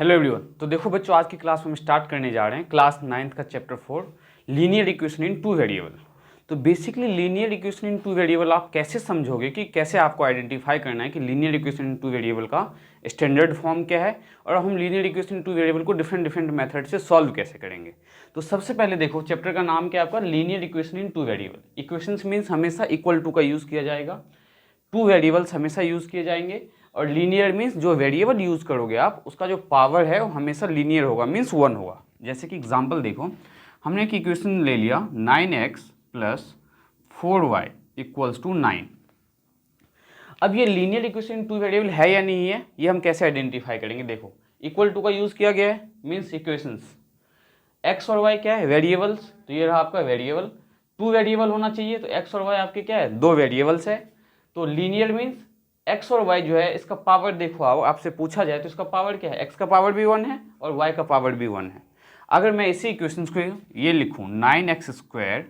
Hello everyone. तो देखो बच्चों, आज की क्लास में हम स्टार्ट करने जा रहे हैं क्लास 9th का chapter 4 linear equation in two variable. तो basically linear equation in two variable आप कैसे समझोगे कि कैसे आपको आइडेंटिफाई करना है कि linear equation in two variable का स्टैंडर्ड फॉर्म क्या है और हम linear equation in two variable को डिफरेंट मेथड से सॉल्व कैसे करेंगे। तो सबसे पहले देखो, चैप्टर का नाम क्या है आपका, linear equation in two variable. Equations means हमेशा इक्वल टू का यूज़ किया जाएगा, टू वेरिएबल्स हमेशा यूज़ किए जाएंगे, और लीनियर मीन्स जो वेरिएबल यूज़ करोगे आप उसका जो पावर है वो हमेशा लीनियर होगा, मीन्स 1 होगा। जैसे कि एग्जांपल देखो, हमने एक इक्वेशन ले लिया 9x plus 4y equals to 9। अब ये लीनियर इक्वेशन टू वेरिएबल है या नहीं है, ये हम कैसे आइडेंटिफाई करेंगे। देखो, इक्वल टू का यूज़ किया गया है, मीन्स इक्वेशंस x और y क्या है, वेरिएबल्स, तो ये रहा आपका वेरिएबल। टू वेरिएबल होना चाहिए, तो x और y आपके क्या है, दो वेरिएबल्स है। तो लीनियर मीन्स x और y जो है इसका पावर देखो, आओ आपसे पूछा जाए तो इसका पावर क्या है, x का पावर भी 1 है और y का पावर भी 1 है। अगर मैं इसी इक्वेशन को ये लिखूँ 9x square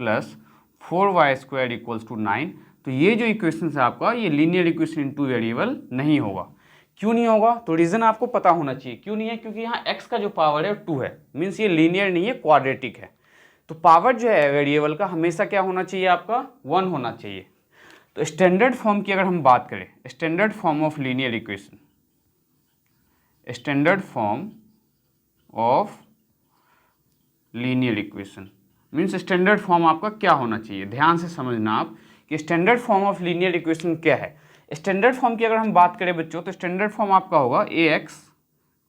plus 4y square equals to 9, तो ये जो इक्वेशन है आपका, ये linear equation in two variable नहीं होगा। क्यों नहीं होगा, तो रीज़न आपको पता होना चाहिए क्यों नहीं है, क्योंकि यहाँ x का जो पावर है 2 है, मीन्स ये लीनियर नहीं है, क्वाड्रेटिक है। तो पावर जो है वेरिएबल का हमेशा क्या होना चाहिए, आपका 1 होना चाहिए। तो स्टैंडर्ड फॉर्म की अगर हम बात करें, standard form of linear equation, standard form of linear equation means standard form आपका क्या होना चाहिए। ध्यान से समझना आप कि standard form of linear equation क्या है। स्टैंडर्ड फॉर्म की अगर हम बात करें बच्चों, तो स्टैंडर्ड फॉर्म आपका होगा ax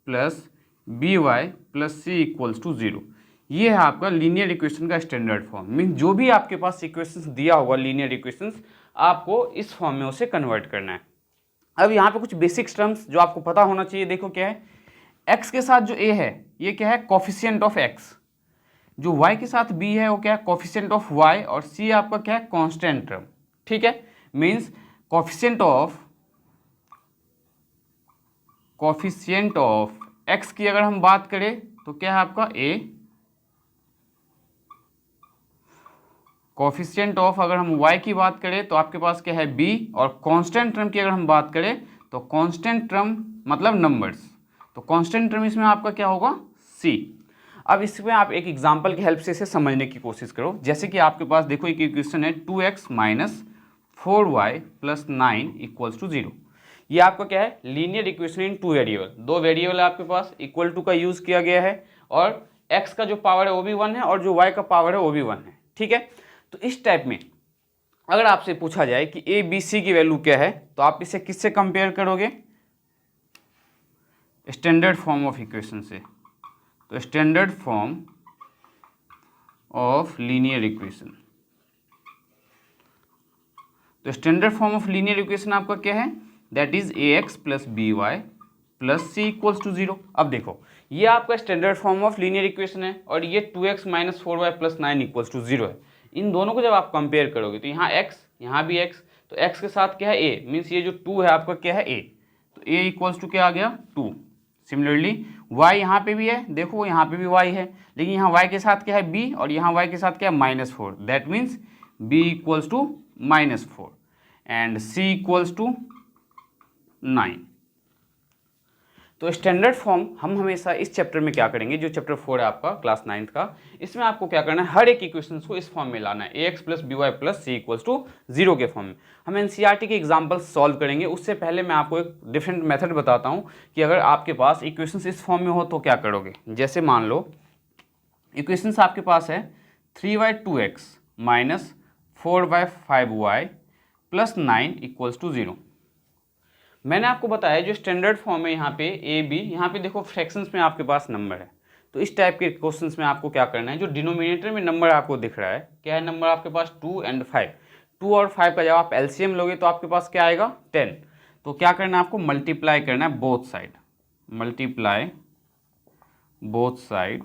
plus B Y plus C equals to 0। ये है आपका लीनियर इक्वेशन का स्टैंडर्ड फॉर्म। मीन्स जो भी आपके पास इक्वेशंस दिया होगा लीनियर इक्वेशंस, आपको इस फॉर्म में उसे कन्वर्ट करना है। अब यहाँ पे कुछ बेसिक टर्म्स जो आपको पता होना चाहिए। देखो क्या है, x के साथ जो a है ये क्या है, कोफिशिएंट ऑफ x। जो y के साथ b है वो क्या है, कोफिशिएंट ऑफ y, और c आपका क्या है, कांस्टेंट टर्म। ठीक है, मीन्स कोफिशिएंट ऑफ x की अगर हम बात करें तो क्या है आपका a, कोफिशिएंट ऑफ अगर हम y की बात करें तो आपके पास क्या है b, और कांस्टेंट टर्म की अगर हम बात करें तो कांस्टेंट टर्म मतलब नंबर्स, तो कांस्टेंट टर्म इसमें आपका क्या होगा, c। अब इसमें आप एक एग्जांपल की हेल्प से इसे समझने की कोशिश करो। जैसे कि आपके पास देखो एक इक्वेशन है 2x minus 4y plus 9 equals to 0। ये आपका क्या है, linear equation in two variable. दो वेरिएबल है आपके पास, इक्वल टू का यूज़ किया गया है, और x का जो पावर है वो भी 1 है और जो y का पावर है वो भी 1 है। ठीक है, तो इस टाइप में अगर आपसे पूछा जाए कि a b c की वैल्यू क्या है, तो आप इसे किससे कंपेयर करोगे, स्टैंडर्ड फॉर्म ऑफ इक्वेशन से। तो standard form of linear equation, तो standard form of linear equation आपका क्या है, that is ax plus B Y plus C equals to 0। अब देखो, ये आपका standard form of linear equation है और ये 2x minus 4y plus 9 equals to 0 है। इन दोनों को जब आप कंपेयर करोगे तो यहाँ x, यहाँ भी x, तो x के साथ क्या है a, मीन्स ये जो 2 है आपका क्या है a, तो a इक्वल्स टू क्या आ गया 2। सिमिलरली y यहाँ पे भी है, देखो यहाँ पे भी y है, लेकिन यहाँ y के साथ क्या है b, और यहाँ y के साथ क्या है -4, that means b equals to -4 and c equals to 9। तो स्टैंडर्ड फॉर्म हम हमेशा इस चैप्टर में क्या करेंगे, जो चैप्टर 4 है आपका क्लास 9th का, इसमें आपको क्या करना है, हर एक इक्वेशन को इस फॉर्म में लाना है, ax plus B Y plus C equals to 0 के फॉर्म में। हम एनसीईआरटी के एग्जाम्पल सॉल्व करेंगे। उससे पहले मैं आपको एक डिफरेंट मेथड बताता हूँ कि अगर आपके पास इक्वेशन इस फॉर्म में हो तो क्या करोगे। जैसे मान लो इक्वेशन आपके पास है 3y 2x minus 4y 5y plus 9 equals to 0। मैंने आपको बताया जो स्टैंडर्ड फॉर्म है यहाँ पे ए बी, यहाँ पे देखो फ्रैक्शंस में आपके पास नंबर है, तो इस टाइप के क्वेश्चंस में आपको क्या करना है, जो डिनोमिनेटर में नंबर आपको दिख रहा है, क्या है नंबर आपके पास 2 एंड 5, 2 और 5 का जब आप एलसीएम लोगे तो आपके पास क्या आएगा 10। तो क्या करना है आपको, मल्टीप्लाई करना है both side, multiply both side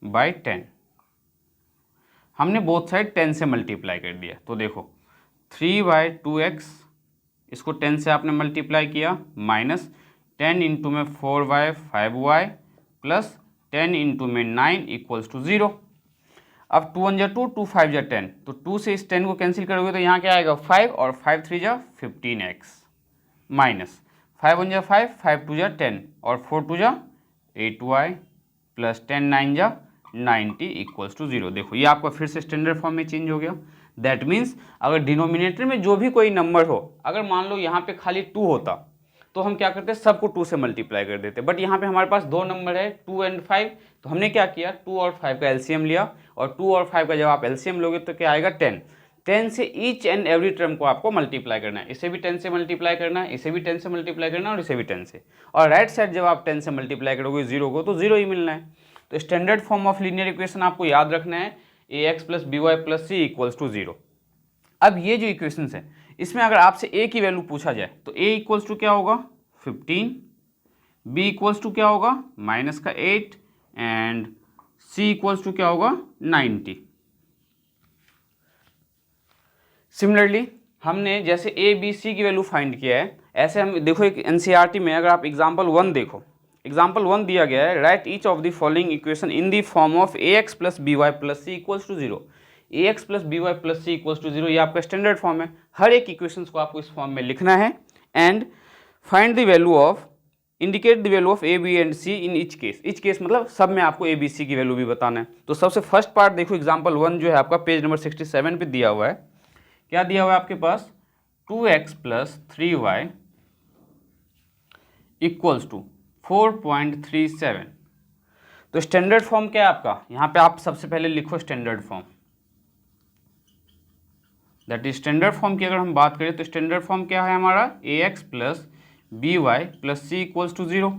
by 10। हमने बोथ साइड 10 से मल्टीप्लाई कर दिया, तो देखो 3y2x इसको 10 से आपने मल्टीप्लाई किया, माइनस 10 इंटू में 4y 5y प्लस 10 इंटू में 9 इक्वल्स टू 0। अब 2 1 जा 2, 2 5 जा 10, तो 2 से इस 10 को कैंसिल करोगे तो यहाँ क्या आएगा 5, और 5 3 जा 15x माइनस 5 1 जा 5, 5 2 जा 10 और 4 2 जा 8y प्लस 10 9 जा 90 इक्वल्स टू 0। देखो ये आपका फिर से स्टैंडर्ड फॉर्म में चेंज हो गया। दैट मीन्स अगर डिनोमिनेटर में जो भी कोई नंबर हो, अगर मान लो यहाँ पे खाली 2 होता तो हम क्या करते, सबको 2 से मल्टीप्लाई कर देते, बट यहाँ पे हमारे पास दो नंबर है 2 एंड 5, तो हमने क्या किया 2 और 5 का एलसीएम लिया, और 2 और 5 का जब आप एलसीएम लोगे तो क्या आएगा 10। 10 से ईच एंड एवरी टर्म को आपको मल्टीप्लाई करना है, इसे भी 10 से मल्टीप्लाई करना है, इसे भी 10 से मल्टीप्लाई करना है और इसे भी 10 से, और राइट साइड जब आप 10 से मल्टीप्लाई करोगे 0 को तो 0 ही मिलना है। तो standard form of linear equation आपको याद रखना है ax plus B Y plus C equals to 0। अब ये जो इक्वेशंस है इसमें अगर आपसे a की वैल्यू पूछा जाए तो a इक्वल्स टू क्या होगा 15, b इक्वल्स टू क्या होगा माइनस का 8 एंड c इक्वल्स टू क्या होगा 90। सिमिलरली हमने जैसे a b c की वैल्यू फाइंड किया है, ऐसे हम देखो एक एनसीईआरटी में अगर आप एग्जाम्पल 1 देखो, एग्जाम्पल 1 दिया गया है write each of the following equation in the form of ax plus B Y plus C equals to 0। ax plus B Y plus C equals to 0 ये आपका स्टैंडर्ड फॉर्म है। हर एक इक्वेशन को आपको इस फॉर्म में लिखना है and find the value of, indicate the value of a b and c in each case. Each case मतलब सब में आपको ए बी सी की वैल्यू भी बताना है। तो सबसे फर्स्ट पार्ट देखो एग्जाम्पल 1 जो है आपका पेज नंबर 67 पे दिया हुआ है। क्या दिया हुआ है आपके पास 2x plus 3y equals to 4.37। तो स्टैंडर्ड फॉर्म क्या है आपका, यहाँ पे आप सबसे पहले लिखो standard form, that is standard form की अगर हम बात करें तो स्टैंडर्ड फॉर्म क्या है हमारा ax plus B Y plus C equals to 0।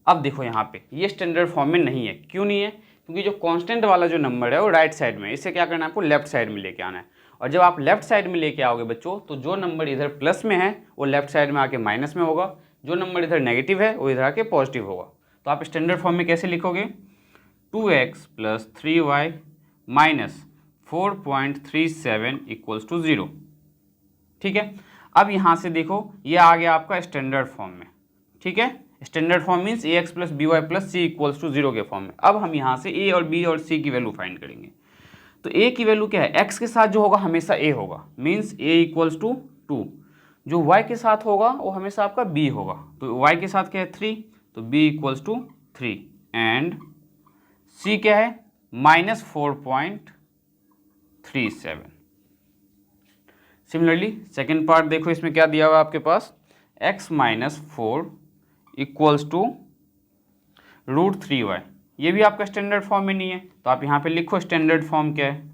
अब देखो यहाँ पे ये स्टैंडर्ड फॉर्म में नहीं है, क्यों नहीं है, क्योंकि जो कांस्टेंट वाला जो नंबर है वो राइट साइड में, इसे क्या करना है आपको लेफ्ट साइड में लेके आना है। और जब आप लेफ्ट साइड में लेके आओगे बच्चों तो जो नंबर इधर प्लस में है वो लेफ्ट साइड में आके माइनस में होगा, जो नंबर इधर नेगेटिव है वो इधर आके पॉजिटिव होगा। तो आप स्टैंडर्ड फॉर्म में कैसे लिखोगे 2x plus 3y minus 4.37 equals to 0। ठीक है, अब यहाँ से देखो ये आ गया आपका स्टैंडर्ड फॉर्म में। ठीक है, standard form means ax plus B Y plus C equals to 0 के फॉर्म में। अब हम यहाँ से a और b और c की वैल्यू फाइंड करेंगे। तो a की वैल्यू क्या है, x के साथ जो होगा हमेशा a होगा, मीन्स a इक्वल्स टू 2। जो y के साथ होगा वो हमेशा आपका b होगा, तो y के साथ क्या है 3, तो b equals to 3 and c क्या है माइनस 4.37। सिमिलरली सेकेंड पार्ट देखो, इसमें क्या दिया हुआ है आपके पास x minus 4 equals to √3y। ये भी आपका स्टैंडर्ड फॉर्म में नहीं है, तो आप यहाँ पे लिखो स्टैंडर्ड फॉर्म क्या है,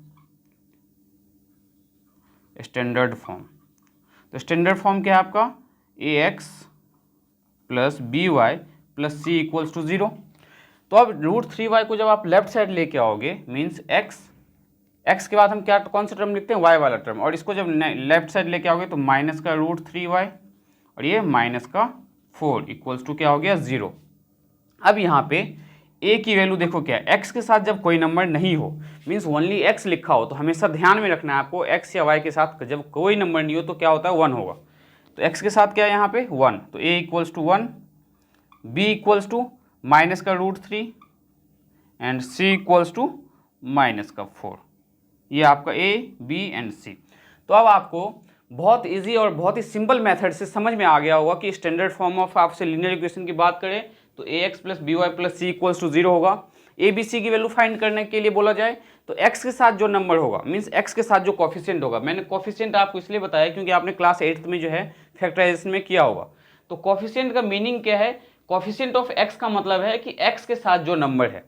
स्टैंडर्ड फॉर्म। तो स्टैंडर्ड फॉर्म क्या है आपका ax plus B Y plus C equals to 0। तो अब √3y को जब आप लेफ्ट साइड लेके आओगे मीन्स x के बाद हम क्या कौन सा टर्म लिखते हैं y वाला टर्म, और इसको जब लेफ्ट साइड लेके आओगे तो माइनस का √3y और ये माइनस का 4 इक्वल्स टू क्या हो गया 0। अब यहाँ पे a की वैल्यू देखो क्या है, x के साथ जब कोई नंबर नहीं हो मीन्स ओनली x लिखा हो तो हमेशा ध्यान में रखना है आपको x या y के साथ जब कोई नंबर नहीं हो तो क्या होता है 1 होगा। तो x के साथ क्या है यहाँ पे 1, तो a equals to 1, b equals to minus का √3 and c equals to minus का 4। ये आपका a b एंड c। तो अब आपको बहुत इजी और बहुत ही सिंपल मेथड से समझ में आ गया होगा कि स्टैंडर्ड फॉर्म ऑफ आपसे लीनियर इक्वेशन की बात करें तो ax plus B Y plus C equals to 0 होगा। a b c की वैल्यू फाइंड करने के लिए बोला जाए तो x के साथ जो नंबर होगा मीन्स x के साथ जो कॉफिशिएंट होगा, मैंने कॉफिशिएंट आपको इसलिए बताया क्योंकि आपने क्लास 8th में जो है फैक्टराइजेशन में किया होगा। तो कॉफिशिएंट का मीनिंग क्या है, कॉफिशिएंट ऑफ x का मतलब है कि x के साथ जो नंबर है,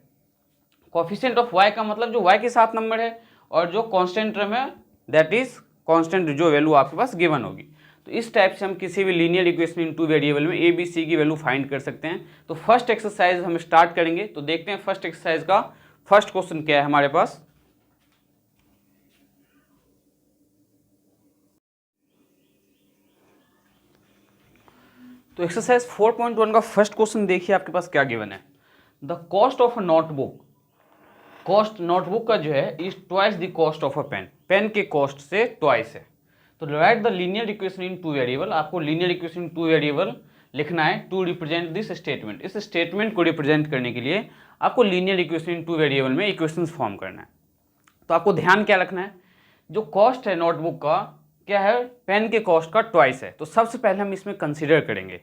कॉफिशिएंट ऑफ y का मतलब जो y के साथ नंबर है, और जो कांस्टेंट टर्म है दैट इज कांस्टेंट जो वैल्यू आपके पास गिवन होगी। तो इस टाइप से हम किसी भी लीनियर इक्वेशन इन 2 वेरिएबल में a b c की वैल्यू फाइंड कर सकते हैं। तो फर्स्ट एक्सरसाइज हम स्टार्ट करेंगे, तो देखते हैं फर्स्ट एक्सरसाइज का फर्स्ट क्वेश्चन क्या है हमारे पास। तो एक्सरसाइज 4.1 का फर्स्ट क्वेश्चन देखिए आपके पास क्या गिवन है। The cost of a notebook, cost notebook का जो है is twice the cost of a pen, pen के कॉस्ट से ट्वाइस है। तो write the linear equation in 2 variable, आपको लीनियर इक्वेशन इन 2 वेरिएबल लिखना है टू रिप्रेजेंट दिस स्टेटमेंट। इस स्टेटमेंट को रिप्रेजेंट करने के लिए आपको लीनियर इक्वेशन इन 2 वेरिएबल में इक्वेशंस फॉर्म करना है। तो आपको ध्यान क्या रखना है, जो कॉस्ट है नोटबुक का क्या है, पेन के कॉस्ट का ट्वाइस है। तो सबसे पहले हम इसमें कंसिडर करेंगे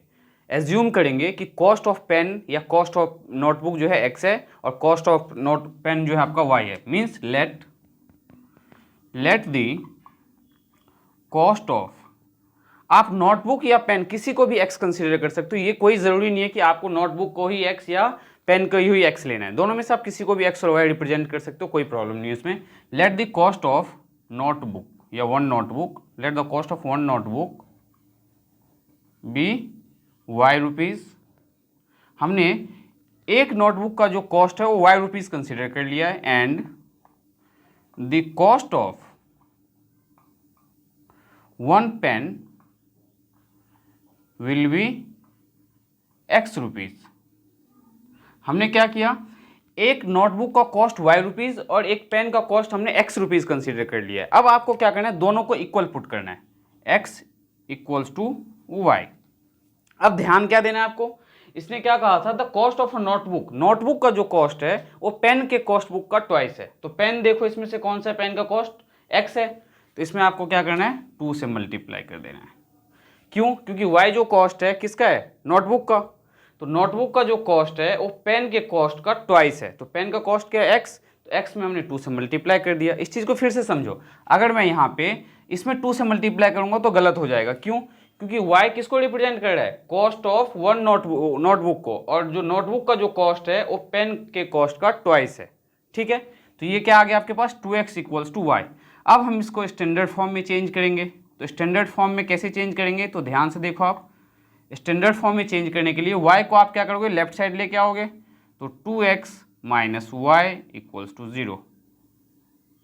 एज्यूम करेंगे कि कॉस्ट ऑफ पेन या कॉस्ट ऑफ नोटबुक जो है x है और कॉस्ट ऑफ नोट पेन जो है आपका y है। Means late the cost of, आप नोटबुक या पेन किसी को भी x कंसीडर कर सकते हो, ये कोई ज़रूरी नहीं है कि आपको नोटबुक को ही x या पेन को ही x लेना है, दोनों में से आप किसी को भी x और y रिप्रेजेंट कर सकते हो, कोई प्रॉब्लम नहीं है इसमें। Let the cost of notebook या one notebook, let the cost of one notebook be y rupees. हमने एक नोटबुक का जो कॉस्ट है वो y रुपीज़ कंसिडर कर लिया है, and the cost of one pen will be x rupees. हमने क्या किया, एक नोटबुक का कॉस्ट y रुपीज़ और एक पेन का कॉस्ट हमने x रुपीज़ कंसिडर कर लिया है। अब आपको क्या करना है, दोनों को इक्वल पुट करना है, x इक्वल्स टू y। अब ध्यान क्या देना है आपको, इसने क्या कहा था, the cost of a notebook, notebook का जो कॉस्ट है वो पेन के कॉस्ट बुक का ट्वाइस है। तो पेन देखो इसमें से कौन सा पेन का कॉस्ट x है, तो इसमें आपको क्या करना है, 2 से मल्टीप्लाई कर देना है। क्यों, क्योंकि y जो कॉस्ट है किसका है, नोटबुक का, तो नोटबुक का जो कॉस्ट है वो पेन के कॉस्ट का ट्वाइस है। तो पेन का कॉस्ट क्या है x, तो x में हमने 2 से मल्टीप्लाई कर दिया। इस चीज़ को फिर से समझो, अगर मैं यहाँ पे इसमें 2 से मल्टीप्लाई करूँगा तो गलत हो जाएगा। क्यों, क्योंकि y किसको रिप्रेजेंट कर रहा है, कॉस्ट ऑफ वन नोटबुक को, और जो नोटबुक का जो कॉस्ट है वो पेन के कॉस्ट का ट्वाइस है। ठीक है, तो ये क्या आ गया आपके पास, 2x इक्वल्स टू y। अब हम इसको स्टैंडर्ड फॉर्म में चेंज करेंगे। तो स्टैंडर्ड फॉर्म में कैसे चेंज करेंगे, तो ध्यान से देखो आप, स्टैंडर्ड फॉर्म में चेंज करने के लिए y को आप क्या करोगे, लेफ्ट साइड लेके आओगे, तो 2x minus Y equals to 0,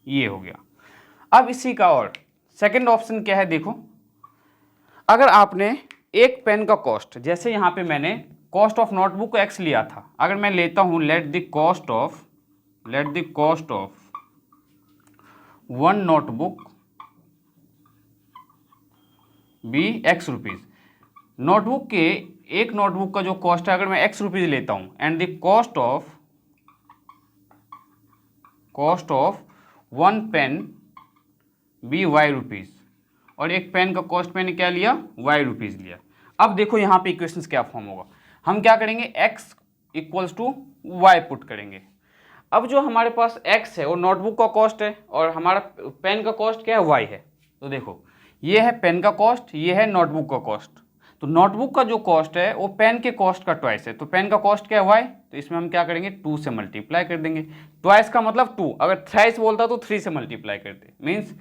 ये हो गया। अब इसी का और सेकंड ऑप्शन क्या है, देखो अगर आपने एक पेन का कॉस्ट, जैसे यहाँ पे मैंने कॉस्ट ऑफ नोटबुक को x लिया था, अगर मैं लेता हूँ let the cost of one notebook be x rupees, notebook के एक नोटबुक का जो कॉस्ट है अगर मैं x रुपीज़ लेता हूँ, and the cost of one pen be y rupees, और एक पेन का कॉस्ट मैंने क्या लिया, y रुपीज़ लिया। अब देखो यहाँ पे इक्वेशंस क्या फॉर्म होगा, हम क्या करेंगे, x equals to y put करेंगे। अब जो हमारे पास x है वो नोटबुक का कॉस्ट है और हमारा पेन का कॉस्ट क्या है, y है। तो देखो ये है पेन का कॉस्ट, ये है नोटबुक का कॉस्ट। तो नोटबुक का जो कॉस्ट है वो पेन के कॉस्ट का ट्वाइस है, तो पेन का कॉस्ट क्या है, y, तो इसमें हम क्या करेंगे, 2 से मल्टीप्लाई कर देंगे। ट्वाइस का मतलब 2, अगर थ्राइस बोलता तो 3 से मल्टीप्लाई करते, means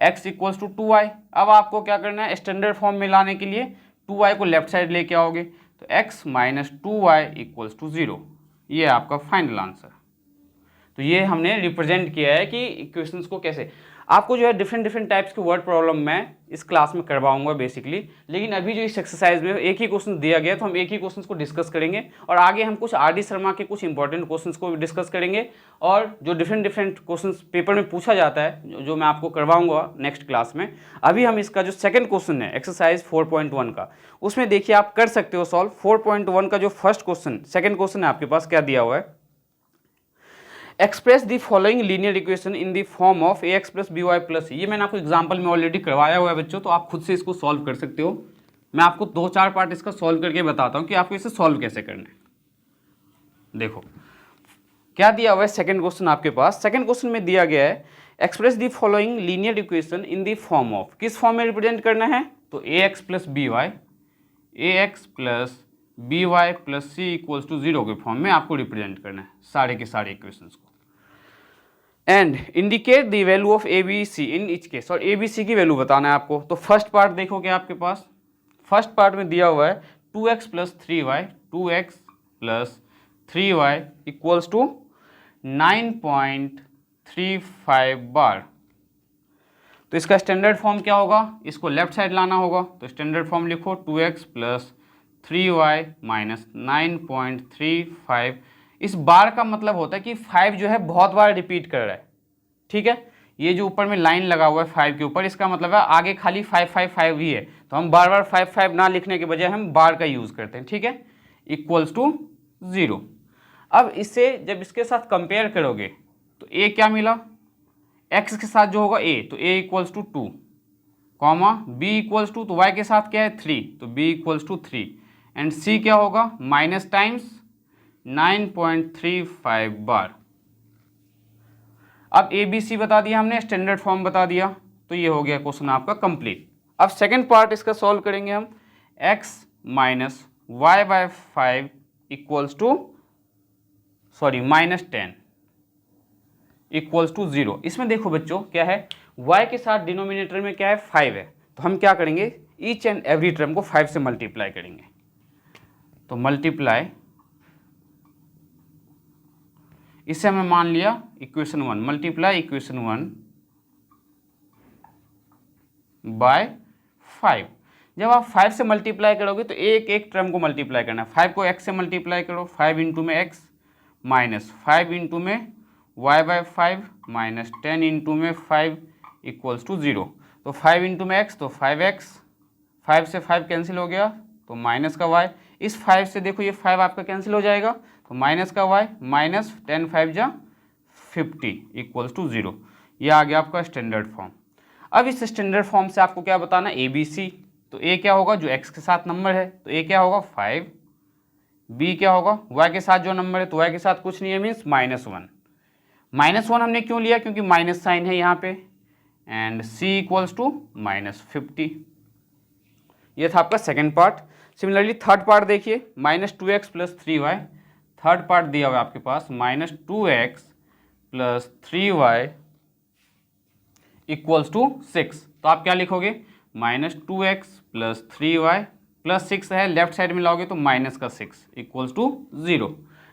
x equals to 2y। अब आपको क्या करना है, स्टैंडर्ड फॉर्म में लाने के लिए 2y को लेफ्ट साइड लेके आओगे, तो x minus 2y equals to 0, ये आपका फाइनल आंसर। तो ये हमने रिप्रेजेंट किया है कि इक्वेशंस को कैसे, आपको जो है डिफरेंट टाइप्स के वर्ड प्रॉब्लम मैं इस क्लास में करवाऊंगा बेसिकली, लेकिन अभी जो इस एक्सरसाइज में एक ही क्वेश्चन दिया गया तो हम एक ही क्वेश्चन को डिस्कस करेंगे, और आगे हम कुछ आर डी शर्मा के कुछ इंपॉर्टेंट क्वेश्चंस को भी डिस्कस करेंगे, और जो डिफरेंट क्वेश्चंस पेपर में पूछा जाता है जो मैं आपको करवाऊंगा नेक्स्ट क्लास में। अभी हम इसका जो सेकंड क्वेश्चन है एक्सरसाइज 4.1 का, उसमें देखिए आप कर सकते हो सॉल्व। 4.1 का जो फर्स्ट क्वेश्चन, सेकेंड क्वेश्चन है आपके पास, क्या दिया हुआ है, express the following linear equation in the form of ax plus B Y plus, ये मैंने आपको एग्जांपल में ऑलरेडी करवाया हुआ है बच्चों, तो आप खुद से इसको सॉल्व कर सकते हो। मैं आपको 2-4 पार्ट इसका सॉल्व करके बताता हूँ कि आपको इसे सॉल्व कैसे करना है। देखो क्या दिया हुआ है सेकंड क्वेश्चन आपके पास, सेकंड क्वेश्चन में दिया गया है express the following linear equation in the form of, किस फॉर्म में रिप्रेजेंट करना है, तो ax plus B Y plus C equals to 0 के फॉर्म में आपको रिप्रेजेंट करना है सारे के सारे इक्वेशंस को, and indicate the value of a b c in each case, और ए बी सी की वैल्यू बताना है आपको। तो फर्स्ट पार्ट देखोगे आपके पास, फर्स्ट पार्ट में दिया हुआ है 2x plus 3y equals to 9.35 बार। तो इसका स्टैंडर्ड फॉर्म क्या होगा, इसको लेफ्ट साइड लाना होगा, तो स्टैंडर्ड फॉर्म लिखो 2x प्लस 3y माइनस 9.35। इस बार का मतलब होता है कि 5 जो है बहुत बार रिपीट कर रहा है, ठीक है। ये जो ऊपर में लाइन लगा हुआ है 5 के ऊपर, इसका मतलब है आगे खाली 5 ही है, तो हम बार बार 5 ना लिखने के बजाय हम बार का यूज़ करते हैं, ठीक है। Equals to 0। अब इससे जब इसके साथ कंपेयर करोगे तो a क्या मिला, x के साथ जो होगा a, तो a equals to 2, comma b equals to, तो y के साथ क्या है 3, तो b equals to 3, and c क्या होगा माइनस टाइम्स 9.35 बार। अब ए बी सी बता दिया हमने, स्टैंडर्ड फॉर्म बता दिया, तो ये हो गया क्वेश्चन आपका कंप्लीट। अब सेकंड पार्ट इसका सॉल्व करेंगे हम, x minus y by 5 equals to -10 equals to 0। इसमें देखो बच्चों क्या है, y के साथ डिनोमिनेटर में क्या है 5 है, तो हम क्या करेंगे ईच एंड एवरी टर्म को 5 से मल्टीप्लाई करेंगे। तो मल्टीप्लाई, इसे हमने मान लिया इक्वेशन 1, मल्टीप्लाई इक्वेशन 1 बाय 5। जब आप 5 से मल्टीप्लाई करोगे तो एक एक टर्म को मल्टीप्लाई करना है। 5 को x से मल्टीप्लाई करो, 5 इंटू में x माइनस 5 इंटू में y बाय 5 माइनस 10 इंटू में 5 इक्वल्स टू 0। तो 5 इंटू में x तो 5x, 5 से 5 कैंसिल हो गया तो माइनस का y, इस 5 से देखो ये 5 आपका कैंसिल हो जाएगा तो माइनस का y, माइनस 10 5 जा 50 इक्वल्स टू 0। ये आ गया आपका स्टैंडर्ड फॉर्म। अब इस स्टैंडर्ड फॉर्म से आपको क्या बताना है, ए बी सी। तो ए क्या होगा जो x के साथ नंबर है, तो ए क्या होगा 5, बी क्या होगा y के साथ जो नंबर है, तो y के साथ कुछ नहीं है मीन्स -1। -1 हमने क्यों लिया, क्योंकि माइनस साइन है यहाँ पे, एंड c इक्वल्स टू -50। ये था आपका second part. Similarly third part देखिए, -2x plus 3y। Third part दिया हुआ है आपके पास -2x plus 3y equals to 6। तो आप क्या लिखोगे -2x प्लस 3y प्लस 6 है, लेफ्ट साइड में लाओगे तो माइनस का 6 इक्वल्स टू 0।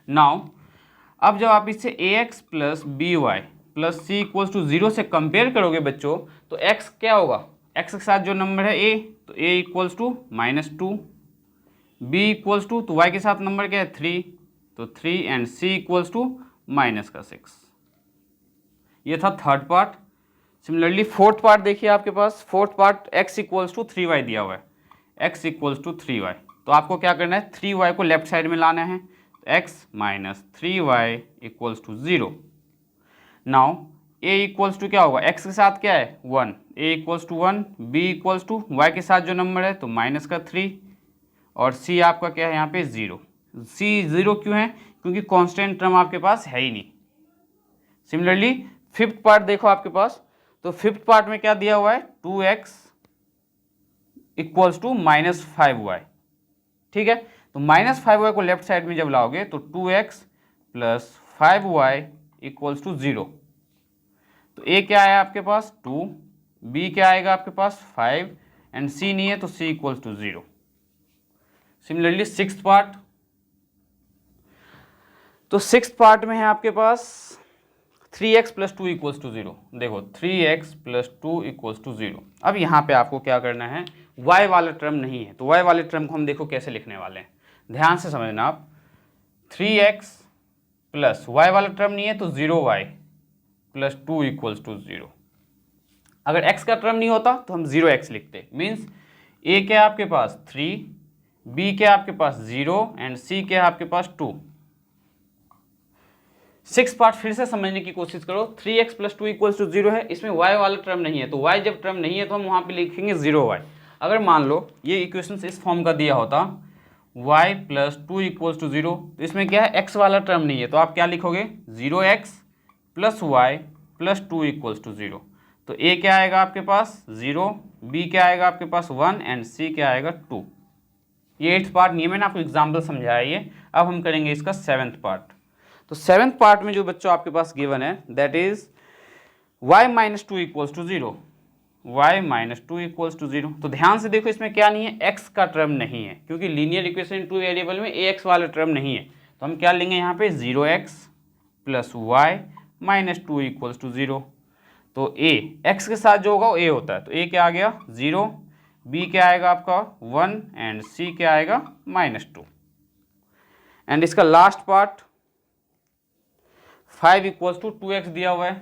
नाउ अब जब आप इसे ax plus by plus c equals to 0 से कंपेयर करोगे बच्चों, तो x क्या होगा, x के साथ जो नंबर है a, तो a equals to -2, b equals to, तो y के साथ नंबर क्या है 3, तो 3 एंड c इक्वल्स टू -6। ये था third part. Similarly fourth part देखिए आपके पास, fourth part x equals to 3y दिया हुआ है, x इक्वल्स टू 3y। तो आपको क्या करना है 3y को लेफ्ट साइड में लाना है, x minus 3y equals to 0। Now a equals to क्या होगा, x के साथ क्या है 1, a equals to 1, b equals to y के साथ जो नंबर है तो माइनस का 3, और c आपका क्या है यहाँ पे 0। c 0 क्यों है, क्योंकि कांस्टेंट टर्म आपके पास है ही नहीं। सिमिलरली फिफ्थ पार्ट देखो आपके पास, तो फिफ्थ पार्ट में क्या दिया हुआ है 2x इक्वल्स टू -5y। ठीक है, तो -5y को लेफ्ट साइड में जब लाओगे तो 2x plus 5y equals to 0। तो a क्या है आपके पास 2, b क्या आएगा आपके पास 5 एंड c नहीं है तो c equals to 0। Similarly sixth part, तो सिक्स्थ पार्ट में है आपके पास 3x प्लस 2 इक्वल्स टू 0। देखो 3x प्लस 2 इक्वल्स टू 0। अब यहाँ पे आपको क्या करना है, y वाला टर्म नहीं है, तो y वाले टर्म को हम देखो कैसे लिखने वाले हैं, ध्यान से समझना आप। 3x प्लस y वाला टर्म नहीं है तो 0y प्लस 2 इक्वल्स टू 0। अगर x का टर्म नहीं होता तो हम 0x लिखते, मीन्स a क्या है आपके पास 3, b क्या है आपके पास 0 एंड c क्या है आपके पास 2। सिक्स पार्ट फिर से समझने की कोशिश करो, 3x प्लस 2 इक्वल्स टू 0 है, इसमें y वाला टर्म नहीं है, तो y जब टर्म नहीं है तो हम वहाँ पे लिखेंगे 0y। अगर मान लो ये इक्वेशन इस फॉर्म का दिया होता y प्लस 2 इक्वल्स टू 0, तो इसमें क्या है x वाला टर्म नहीं है, तो आप क्या लिखोगे 0x plus y plus 2 equals to 0। तो a क्या आएगा आपके पास 0, b क्या आएगा आपके पास 1 एंड c क्या आएगा 2। ये 8th पार्ट नहीं है, मैंने आपको एग्जाम्पल समझाया ये। अब हम करेंगे इसका 7th पार्ट। तो 7th पार्ट में जो बच्चों आपके पास गिवन है that is y minus 2 equals to 0, y minus 2 equals to 0। तो ध्यान से देखो इसमें क्या नहीं है, x का टर्म नहीं है, क्योंकि लीनियर इक्वेशन 2 वेरिएबल में ax वाला टर्म नहीं है, तो हम क्या लेंगे यहाँ पे 0x plus y minus 2 equals to 0। तो a x के साथ जो होगा वो a होता है, तो a क्या आ गया 0, b क्या आएगा आपका 1 एंड c क्या आएगा -2। एंड इसका last part 5 equals to 2x दिया हुआ है,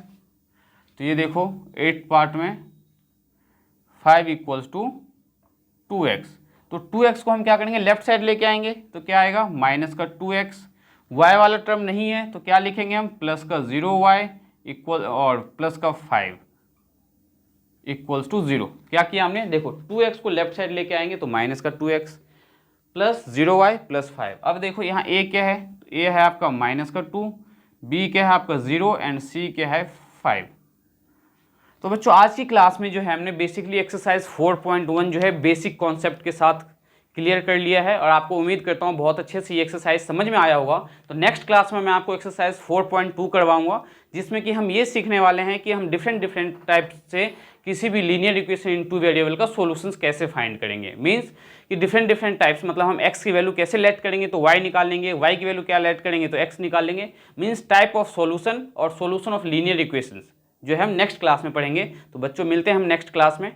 तो ये देखो 8th पार्ट में 5 इक्वल्स टू 2x। तो 2x को हम क्या करेंगे लेफ्ट साइड लेके आएंगे, तो क्या आएगा माइनस का 2x, y वाला टर्म नहीं है तो क्या लिखेंगे हम प्लस का 0y इक्वल और प्लस का 5 इक्वल्स टू 0। क्या किया हमने, देखो 2x को लेफ्ट साइड लेके आएंगे तो माइनस का 2x प्लस 0y प्लस 5। अब देखो यहाँ a क्या है, a है आपका माइनस का 2, b क्या है आपका 0 एंड c क्या है 5। तो बच्चों आज की क्लास में जो है हमने बेसिकली एक्सरसाइज 4.1 जो है बेसिक कॉन्सेप्ट के साथ क्लियर कर लिया है और आपको उम्मीद करता हूँ बहुत अच्छे से ये एक्सरसाइज समझ में आया होगा। तो नेक्स्ट क्लास में मैं आपको एक्सरसाइज 4.2 करवाऊंगा, जिसमें कि हम ये सीखने वाले हैं कि हम डिफरेंट टाइप से किसी भी linear equation in two variable का सॉल्यूशंस कैसे फाइंड करेंगे। मींस कि डिफरेंट टाइप्स, मतलब हम x की वैल्यू कैसे लेट करेंगे तो y निकाल लेंगे, y की वैल्यू क्या लेट करेंगे तो x निकाल लेंगे। मींस टाइप ऑफ सॉल्यूशन और सॉल्यूशन ऑफ लीनियर इक्वेशंस जो है हम नेक्स्ट क्लास में पढ़ेंगे। तो बच्चों मिलते हैं हम नेक्स्ट क्लास में।